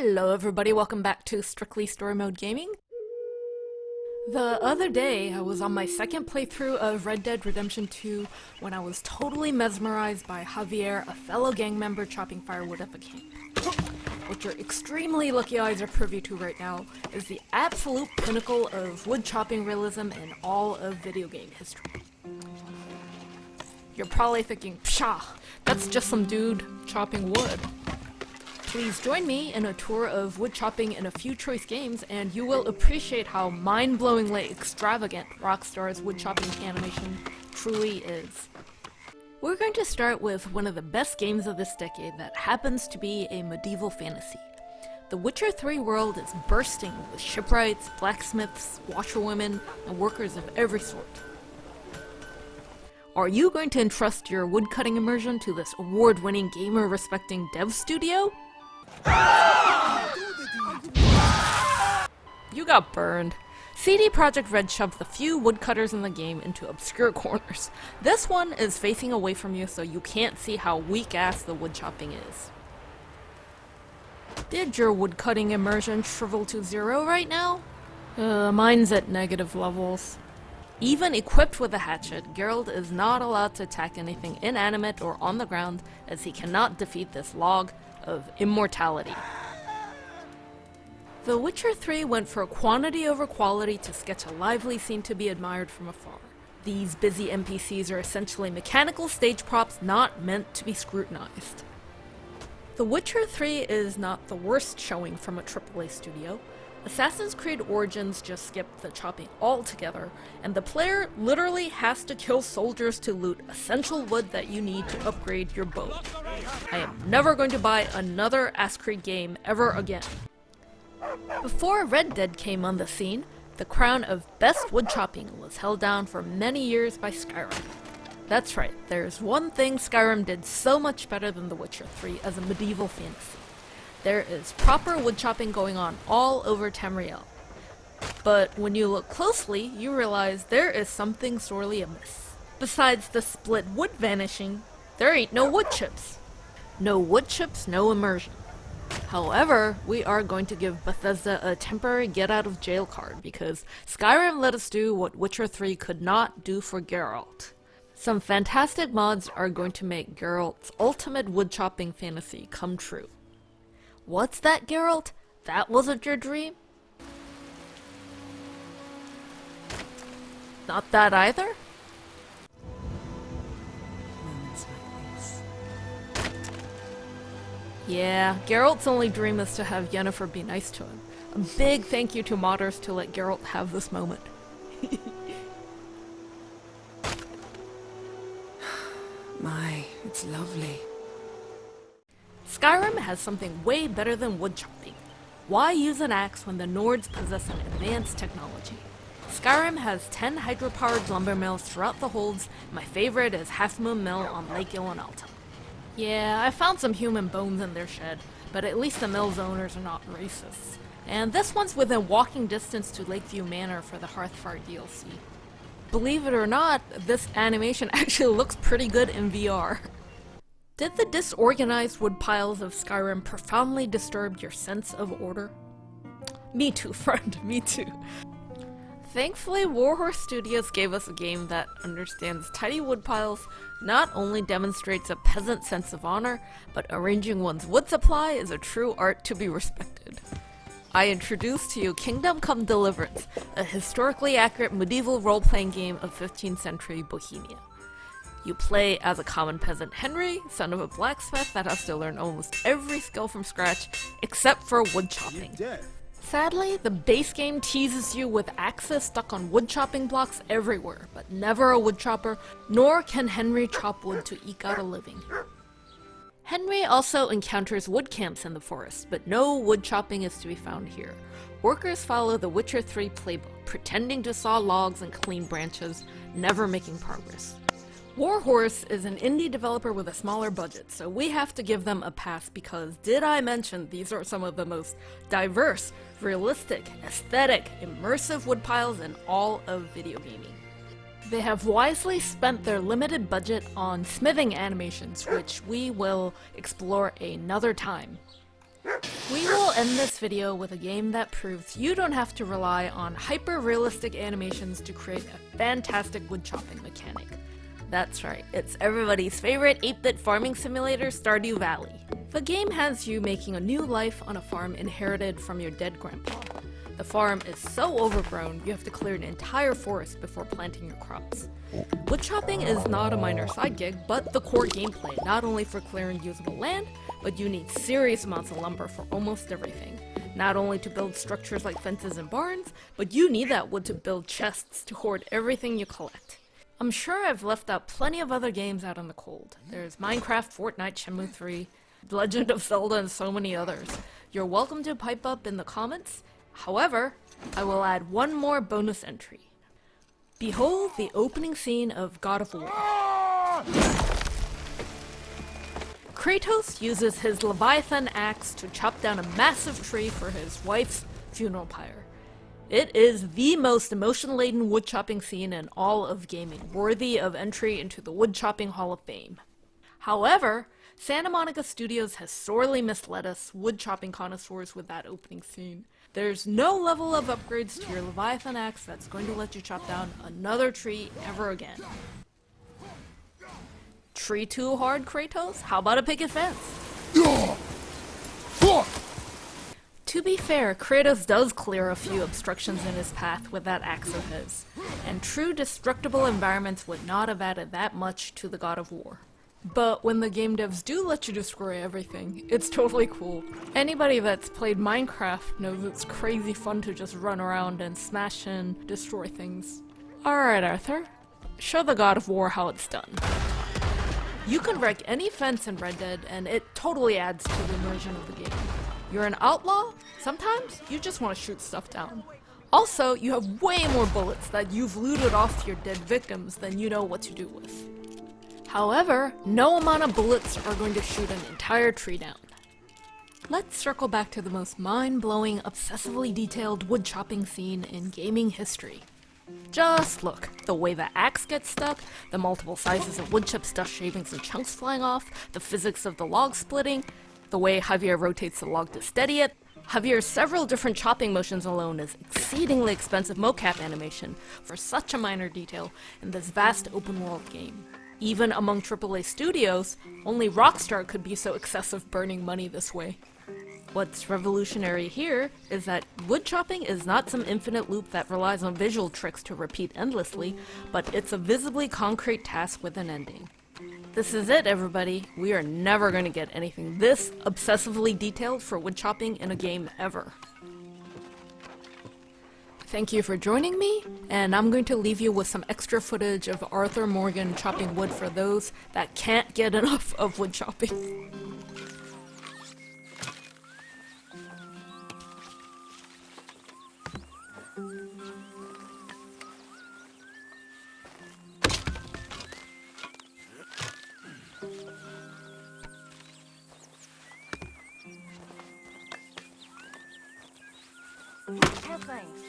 Hello everybody, welcome back to Strictly Story Mode Gaming. The other day, I was on my second playthrough of Red Dead Redemption 2 when I was totally mesmerized by Javier, a fellow gang member chopping firewood at the camp. What your extremely lucky eyes are privy to right now is the absolute pinnacle of wood chopping realism in all of video game history. You're probably thinking, pshaw, that's just some dude chopping wood. Please join me in a tour of wood chopping in a few choice games, and you will appreciate how mind-blowingly extravagant Rockstar's wood chopping animation truly is. We're going to start with one of the best games of this decade that happens to be a medieval fantasy. The Witcher 3 world is bursting with shipwrights, blacksmiths, washerwomen, and workers of every sort. Are you going to entrust your woodcutting immersion to this award-winning gamer-respecting dev studio? You got burned. CD Projekt Red shoved the few woodcutters in the game into obscure corners. This one is facing away from you so you can't see how weak-ass the wood chopping is. Did your woodcutting immersion shrivel to zero right now? Mine's at negative levels. Even equipped with a hatchet, Geralt is not allowed to attack anything inanimate or on the ground, as he cannot defeat this log of immortality. The Witcher 3 went for quantity over quality to sketch a lively scene to be admired from afar. These busy NPCs are essentially mechanical stage props not meant to be scrutinized. The Witcher 3 is not the worst showing from a AAA studio. Assassin's Creed Origins just skipped the chopping altogether, and the player literally has to kill soldiers to loot essential wood that you need to upgrade your bow. I am never going to buy another Assassin's Creed game ever again. Before Red Dead came on the scene, the crown of best wood chopping was held down for many years by Skyrim. That's right, there's one thing Skyrim did so much better than The Witcher 3 as a medieval fantasy. There is proper wood chopping going on all over Tamriel. But when you look closely, you realize there is something sorely amiss. Besides the split wood vanishing, there ain't no wood chips. No wood chips, no immersion. However, we are going to give Bethesda a temporary get-out-of-jail card because Skyrim let us do what Witcher 3 could not do for Geralt. Some fantastic mods are going to make Geralt's ultimate wood chopping fantasy come true. What's that, Geralt? That wasn't your dream? Not that either? Moments like this. Yeah, Geralt's only dream is to have Yennefer be nice to him. A big thank you to modders to let Geralt have this moment. My, it's lovely. Skyrim has something way better than wood chopping. Why use an axe when the Nords possess an advanced technology? Skyrim has 10 hydro-powered lumber mills throughout the holds. My favorite is Half Moon Mill on Lake Ilanalta. Yeah, I found some human bones in their shed, but at least the mill's owners are not racist. And this one's within walking distance to Lakeview Manor for the Hearthfire DLC. Believe it or not, this animation actually looks pretty good in VR. Did the disorganized wood piles of Skyrim profoundly disturb your sense of order? Me too, friend, me too. Thankfully, Warhorse Studios gave us a game that understands tidy wood piles, not only demonstrates a peasant sense of honor, but arranging one's wood supply is a true art to be respected. I introduce to you Kingdom Come Deliverance, a historically accurate medieval role-playing game of 15th century Bohemia. You play as a common peasant Henry, son of a blacksmith that has to learn almost every skill from scratch, except for wood chopping. Sadly, the base game teases you with axes stuck on wood chopping blocks everywhere, but never a wood chopper, nor can Henry chop wood to eke out a living. Henry also encounters wood camps in the forest, but no wood chopping is to be found here. Workers follow the Witcher 3 playbook, pretending to saw logs and clean branches, never making progress. Warhorse is an indie developer with a smaller budget, so we have to give them a pass because, did I mention, these are some of the most diverse, realistic, aesthetic, immersive wood piles in all of video gaming. They have wisely spent their limited budget on smithing animations, which we will explore another time. We will end this video with a game that proves you don't have to rely on hyper-realistic animations to create a fantastic woodchopping mechanic. That's right, it's everybody's favorite 8-bit farming simulator, Stardew Valley. The game has you making a new life on a farm inherited from your dead grandpa. The farm is so overgrown, you have to clear an entire forest before planting your crops. Woodchopping is not a minor side gig, but the core gameplay, not only for clearing usable land, but you need serious amounts of lumber for almost everything. Not only to build structures like fences and barns, but you need that wood to build chests to hoard everything you collect. I'm sure I've left out plenty of other games out in the cold. There's Minecraft, Fortnite, Shenmue 3, Legend of Zelda, and so many others. You're welcome to pipe up in the comments. However, I will add one more bonus entry. Behold the opening scene of God of War. Kratos uses his leviathan axe to chop down a massive tree for his wife's funeral pyre. It is the most emotion-laden woodchopping scene in all of gaming, worthy of entry into the Woodchopping Hall of Fame. However, Santa Monica Studios has sorely misled us woodchopping connoisseurs with that opening scene. There's no level of upgrades to your leviathan axe that's going to let you chop down another tree ever again. Tree too hard, Kratos? How about a picket fence? To be fair, Kratos does clear a few obstructions in his path with that axe of his, and true destructible environments would not have added that much to the God of War. But when the game devs do let you destroy everything, it's totally cool. Anybody that's played Minecraft knows it's crazy fun to just run around and smash and destroy things. Alright, Arthur. Show the God of War how it's done. You can wreck any fence in Red Dead, and it totally adds to the immersion of the game. You're an outlaw? Sometimes you just want to shoot stuff down. Also, you have way more bullets that you've looted off your dead victims than you know what to do with. However, no amount of bullets are going to shoot an entire tree down. Let's circle back to the most mind-blowing, obsessively detailed woodchopping scene in gaming history. Just look, the way the axe gets stuck, the multiple sizes of wood chips, dust shavings, and chunks flying off, the physics of the log splitting, the way Javier rotates the log to steady it. Javier's several different chopping motions alone is exceedingly expensive mocap animation for such a minor detail in this vast open-world game. Even among AAA studios, only Rockstar could be so excessive burning money this way. What's revolutionary here is that woodchopping is not some infinite loop that relies on visual tricks to repeat endlessly, but it's a visibly concrete task with an ending. This is it, everybody. We are never going to get anything this obsessively detailed for woodchopping in a game ever. Thank you for joining me, and I'm going to leave you with some extra footage of Arthur Morgan chopping wood for those that can't get enough of woodchopping. No thanks.